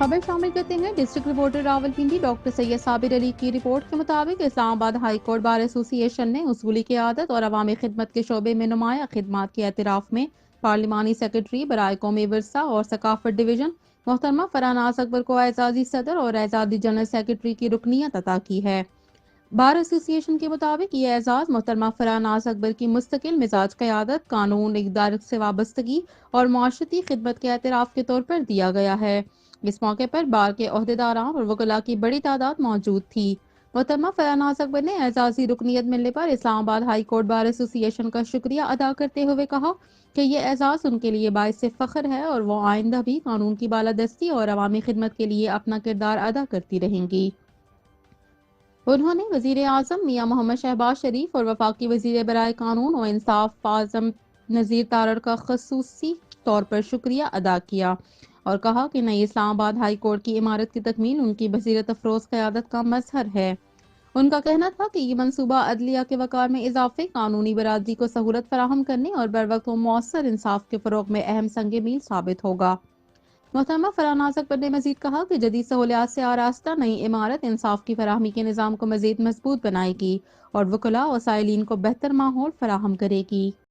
خبر شامل کرتے ہیں ڈسٹرکٹ رپورٹر راولپنڈی ڈاکٹر سید صابر علی کی رپورٹ کے مطابق اسلام آباد ہائی کورٹ بار ایسوسی ایشن نے اصولی قیادت اور عوامی خدمت کے شعبے میں نمایاں خدمات کے اعتراف میں پارلیمانی سیکرٹری برائے قومی ورثہ اور ثقافت ڈویژن محترمہ فراناز اکبر کو اعزازی صدر اور اعزازی جنرل سیکرٹری کی رکنیت عطا کی ہے۔ بار ایسوسی ایشن کے مطابق یہ اعزاز محترمہ فراناز اکبر کی مستقل مزاج قیادت، قانون، اقدار سے وابستگی اور معاشرتی خدمت کے اعتراف کے طور پر دیا گیا ہے۔ اس موقع پر بار کے عہدیداران اور وکلاء کی بڑی تعداد موجود تھی۔ محترمہ فراناز اکبر نے اعزازی رکنیت ملنے پر اسلام آباد ہائی کورٹ بار ایسوسی ایشن کا شکریہ ادا کرتے ہوئے کہا کہ یہ اعزاز ان کے لیے باعث فخر ہے اور وہ آئندہ بھی قانون کی بالادستی اور عوامی خدمت کے لیے اپنا کردار ادا کرتی رہیں گی۔ انہوں نے وزیر اعظم میاں محمد شہباز شریف اور وفاقی وزیر برائے قانون و انصاف اعظم نذیر تارڑ کا خصوصی طور پر شکریہ ادا کیا اور کہا کہ نئی اسلام آباد ہائی کورٹ کی عمارت کی تکمیل ان کی بصیرت افروز قیادت کا مظہر ہے۔ ان کا کہنا تھا کہ یہ منصوبہ عدلیہ کے وقار میں اضافے، قانونی برادری کو سہولت فراہم کرنے اور بروقت و مؤثر انصاف کے فروغ میں اہم سنگ میل ثابت ہوگا۔ محترمہ فراناز اکبر نے مزید کہا کہ جدید سہولیات سے آراستہ نئی عمارت انصاف کی فراہمی کے نظام کو مزید مضبوط بنائے گی اور وکلاء و سائلین کو بہتر ماحول فراہم کرے گی۔